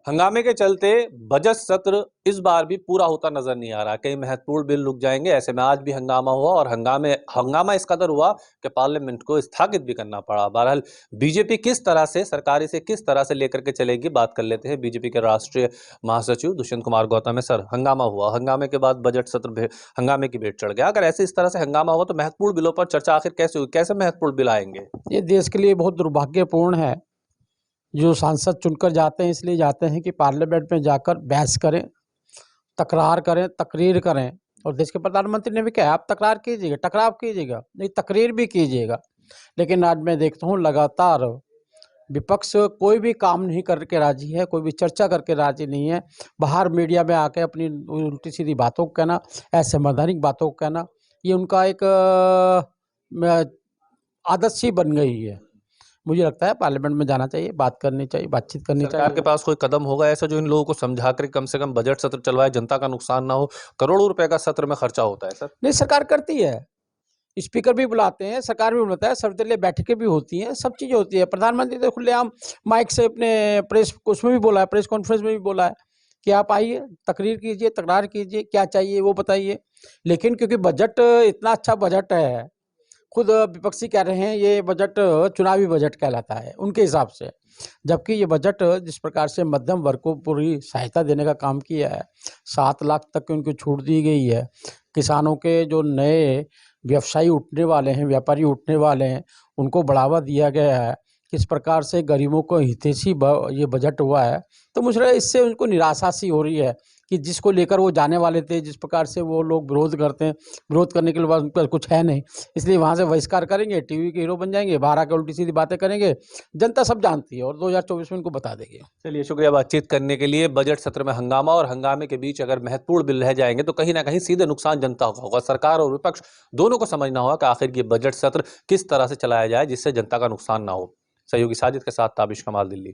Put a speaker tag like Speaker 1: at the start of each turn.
Speaker 1: हंगामे के चलते बजट सत्र इस बार भी पूरा होता नजर नहीं आ रहा। कई महत्वपूर्ण बिल रुक जाएंगे। ऐसे में आज भी हंगामा हुआ और हंगामा इस कदर हुआ कि पार्लियामेंट को स्थगित भी करना पड़ा। बहरहाल बीजेपी किस तरह से सरकार इसे किस तरह से लेकर के चलेगी, बात कर लेते हैं बीजेपी के राष्ट्रीय महासचिव दुष्यंत कुमार गौतम है। सर, हंगामा हुआ, हंगामे के बाद बजट सत्र हंगामे की भेंट चढ़ गया। अगर ऐसे इस तरह से हंगामा हुआ तो महत्वपूर्ण बिलों पर चर्चा आखिर कैसे हुई? कैसे महत्वपूर्ण बिल आएंगे?
Speaker 2: ये देश के लिए बहुत दुर्भाग्यपूर्ण है। जो सांसद चुनकर जाते हैं इसलिए जाते हैं कि पार्लियामेंट में जाकर बहस करें, तकरार करें, तकरीर करें। और देश के प्रधानमंत्री ने भी कहा, आप तकरार कीजिएगा, टकराव कीजिएगा, नहीं तकरीर भी कीजिएगा। लेकिन आज मैं देखता हूँ लगातार विपक्ष कोई भी काम नहीं करके राजी है, कोई भी चर्चा करके राजी नहीं है। बाहर मीडिया में आके अपनी उल्टी सीधी बातों को कहना, असंवैधानिक बातों को कहना, ये उनका एक आदत सी बन गई है। मुझे लगता है पार्लियामेंट में जाना चाहिए, बात करनी चाहिए, बातचीत करनी चाहिए।
Speaker 1: सरकार के पास कोई कदम होगा ऐसा जो इन लोगों को समझा कर कम से कम बजट सत्र चलवाए, जनता का नुकसान ना हो? करोड़ों रुपए का सत्र में खर्चा होता है सर।
Speaker 2: नहीं, सरकार करती है, स्पीकर भी बुलाते हैं, सरकार भी बुलाता है, सर्वदलीय बैठकें भी होती हैं, सब चीज़ें होती है। प्रधानमंत्री तो खुलेआम माइक से अपने प्रेस उसमें भी बोला है, प्रेस कॉन्फ्रेंस में भी बोला है कि आप आइए, तकरीर कीजिए, तकरार कीजिए, क्या चाहिए वो बताइए। लेकिन क्योंकि बजट इतना अच्छा बजट है, खुद विपक्षी कह रहे हैं ये बजट चुनावी बजट कहलाता है उनके हिसाब से। जबकि ये बजट जिस प्रकार से मध्यम वर्ग को पूरी सहायता देने का काम किया है, 7 लाख तक की उनको छूट दी गई है। किसानों के जो नए व्यवसायी उठने वाले हैं, व्यापारी उठने वाले हैं, उनको बढ़ावा दिया गया है। किस प्रकार से गरीबों को हितैषी ये बजट हुआ है, तो मुझे लगा इससे उनको निराशा सी हो रही है कि जिसको लेकर वो जाने वाले थे, जिस प्रकार से वो लोग विरोध करते हैं, विरोध करने के बाद उनका कुछ है नहीं, इसलिए वहाँ से बहिष्कार करेंगे, टीवी के हीरो बन जाएंगे, बाहर आकर उल्टी सीधी बातें करेंगे। जनता सब जानती है और 2024 में उनको बता देगी।
Speaker 1: चलिए, शुक्रिया बातचीत करने के लिए। बजट सत्र में हंगामा और हंगामे के बीच अगर महत्वपूर्ण बिल रह जाएंगे तो कहीं ना कहीं सीधे नुकसान जनता का होगा। सरकार और विपक्ष दोनों को समझना होगा कि आखिर ये बजट सत्र किस तरह से चलाया जाए जिससे जनता का नुकसान ना हो। सहयोगी साजिद के साथ ताबिश कमाल, दिल्ली।